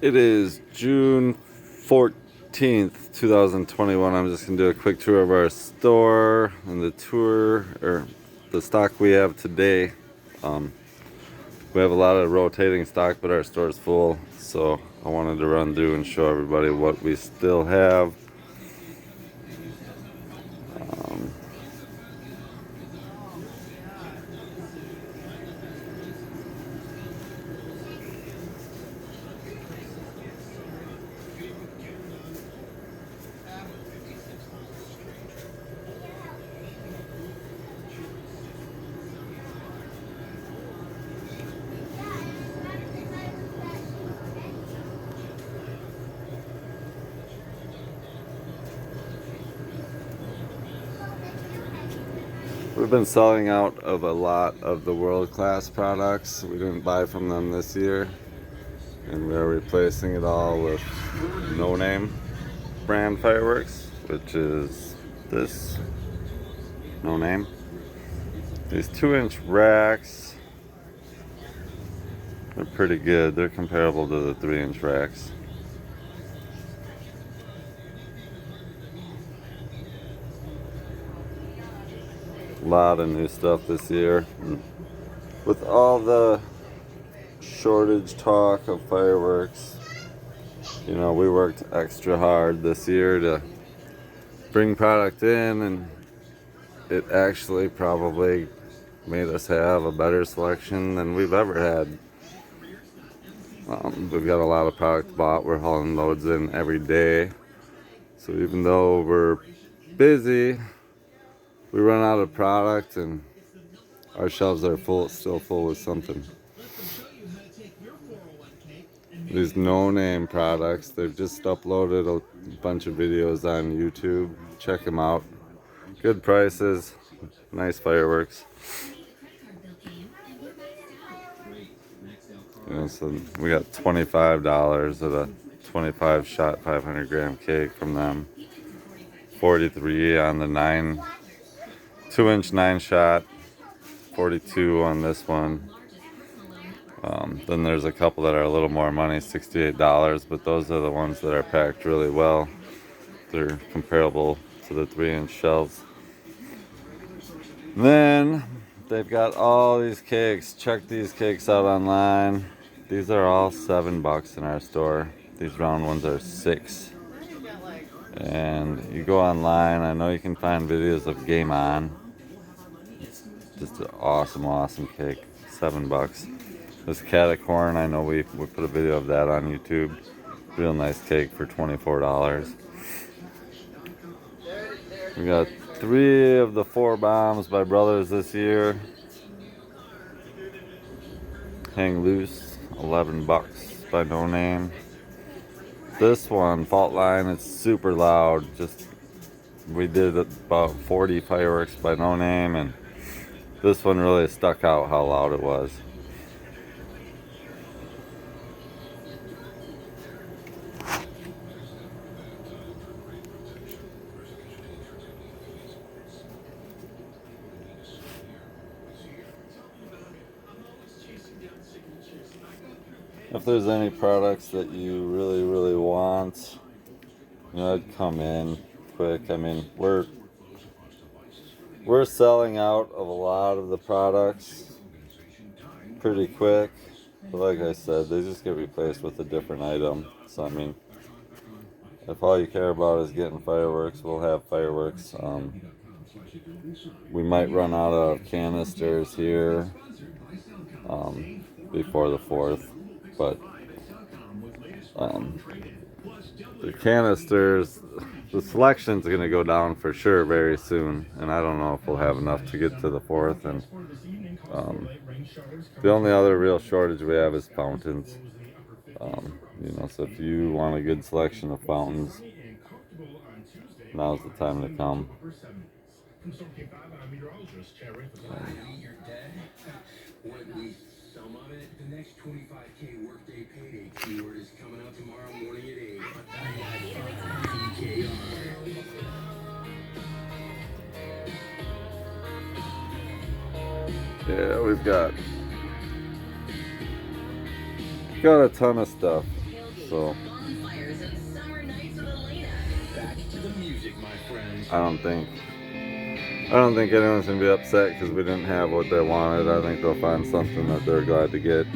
It is June 14th, 2021. I'm just going to do a quick tour of our store and the tour, or the stock we have today. We have a lot of rotating stock, but our store is full. So I wanted to run through and show everybody what we still have. We've been selling out of a lot of the world-class products. We didn't buy from them this year, and we're replacing it all with no-name brand fireworks, which is this no name. These 2-inch racks are pretty good. They're comparable to the 3-inch racks. A lot of new stuff this year. With all the shortage talk of fireworks, you know, we worked extra hard this year to bring product in, and it actually probably made us have a better selection than we've ever had. We've got a lot of product bought. We're hauling loads in every day. So even though we're busy, we run out of product and our shelves are still full with something. These no-name products, they've just uploaded a bunch of videos on YouTube. Check them out. Good prices, nice fireworks. So we got $25 at a 25 shot 500 gram cake from them. 43 on the 2-inch 9 shot. 42 on this one. Then there's a couple that are a little more money, $68, but those are the ones that are packed really well. They're comparable to the 3-inch shelves. Then they've got all these cakes. Check these cakes out online. These are all $7 in our store. These round ones are $6. And you go online, I know you can find videos of Game On. It's just an awesome cake. $7. This catacorn, I know we put a video of that on YouTube. Real nice cake for $24. We got 3 of the 4 bombs by Brothers this year. Hang Loose, $11 by No Name. This one, Fault Line, it's super loud. We did about 40 fireworks by No Name, and this one really stuck out how loud it was. If there's any products that you really want, you know, I'd come in quick. I mean, we're selling out of a lot of the products pretty quick. But like I said, they just get replaced with a different item. So I mean, if all you care about is getting fireworks, we'll have fireworks. We might run out of canisters here before the 4th, but the canisters, the selection's going to go down for sure very soon, and I don't know if we'll have enough to get to the 4th. And the only other real shortage we have is fountains. You know, so if you want a good selection of fountains, now's the time to come. Some of it. The next 25K workday payday keyword is coming out tomorrow morning at 8. Yeah, we've got a ton of stuff. So I don't think anyone's gonna be upset because we didn't have what they wanted. I think they'll find something that they're glad to get.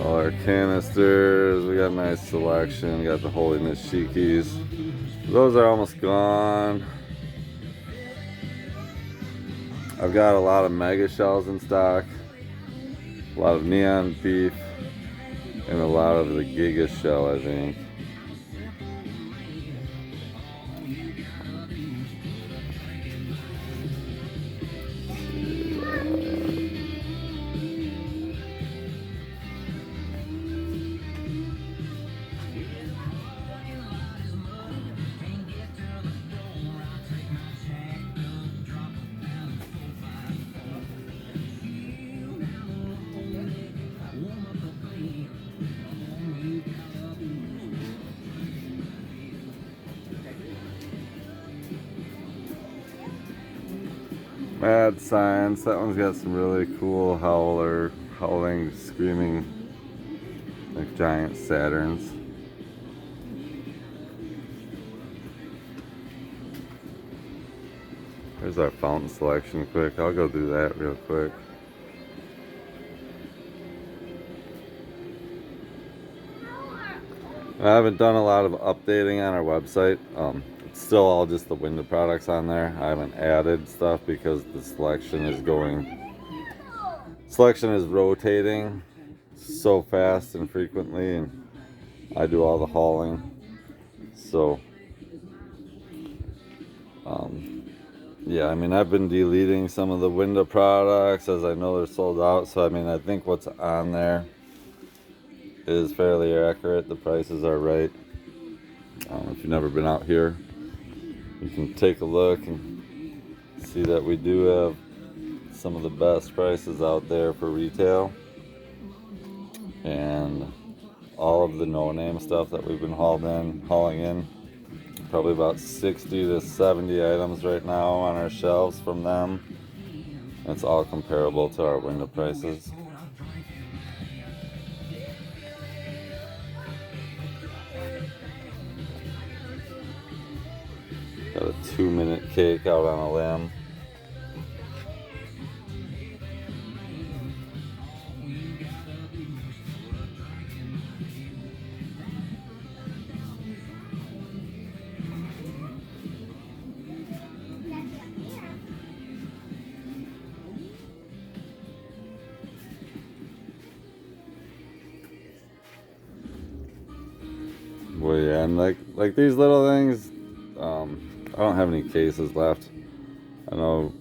All our canisters, we got a nice selection. We got the Holiness Shikis. Those are almost gone. I've got a lot of mega shells in stock, a lot of neon beef, and a lot of the Giga shell, I think. Mad Science, that one's got some really cool howling, screaming, like giant Saturns. There's our fountain selection quick. I'll go do that real quick. I haven't done a lot of updating on our website. It's still all just the window products on there. I haven't added stuff because the selection is rotating so fast and frequently, and I do all the hauling. So, yeah, I mean, I've been deleting some of the window products as I know they're sold out. So, I mean, I think what's on there is fairly accurate. The prices are right. If you've never been out here, you can take a look and see that we do have some of the best prices out there for retail. And all of the no-name stuff that we've been hauling in, probably about 60 to 70 items right now on our shelves from them. It's all comparable to our window prices. Got a 2-minute cake out on a limb. Well, yeah, and like these little things, I don't have any cases left. I know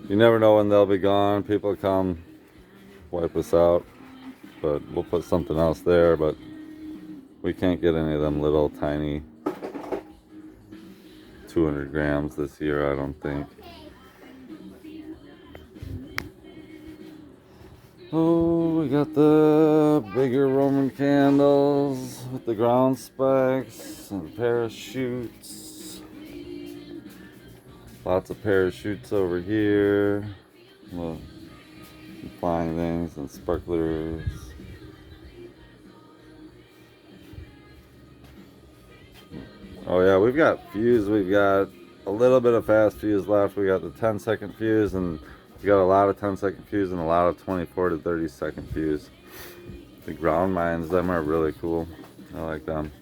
you never know when they'll be gone. People come wipe us out, but we'll put something else there. But we can't get any of them little tiny 200 grams this year, I don't think. Oh, we got the bigger Roman candles with the ground spikes and parachutes. Lots of parachutes over here. Well, flying things and sparklers. Oh yeah, we've got fuse. We've got a little bit of fast fuse left. We got the 10-second fuse, and we got a lot of 10-second fuse and a lot of 24 to 30-second fuse. The ground mines, them are really cool. I like them.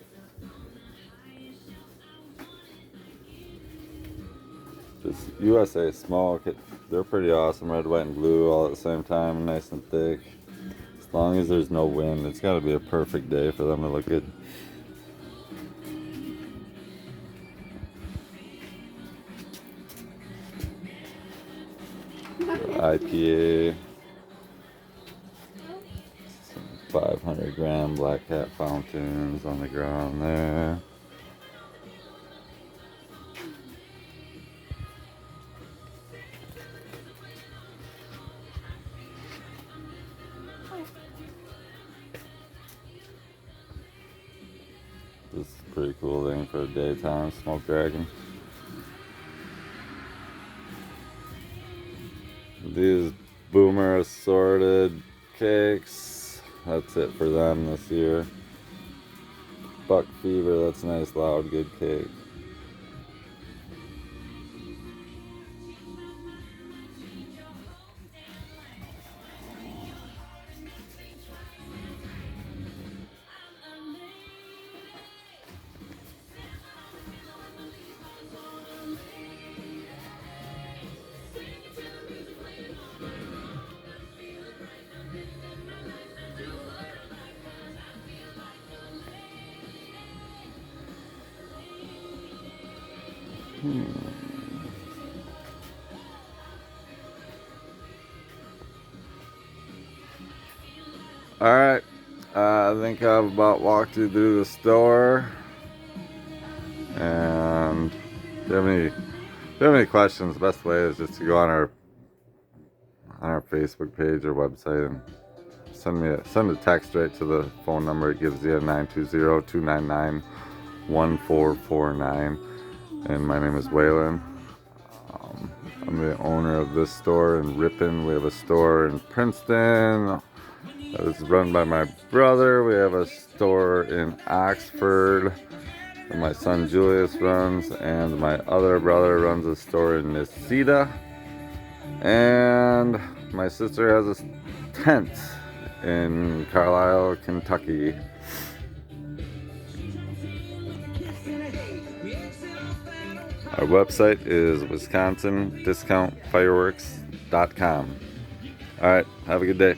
This USA Smoke, they're pretty awesome. Red, white, and blue all at the same time, nice and thick. As long as there's no wind, it's got to be a perfect day for them to look good. IPA, 500 gram Black Cat fountains on the ground there. This is a pretty cool thing for a daytime smoke dragon. These Boomer assorted cakes. That's it for them this year. Buck Fever, that's a nice loud good cake. Alright, I think I've about walked you through the store. And if you have any questions, the best way is just to go on our Facebook page or website and send a text right to the phone number it gives you, 920-299-1449. And my name is Waylon. I'm the owner of this store in Ripon. We have a store in Princeton that is run by my brother. We have a store in Oxford that my son Julius runs, and my other brother runs a store in Necedah. And my sister has a tent in Carlisle, Kentucky. Our website is WisconsinDiscountFireworks.com. Alright, have a good day.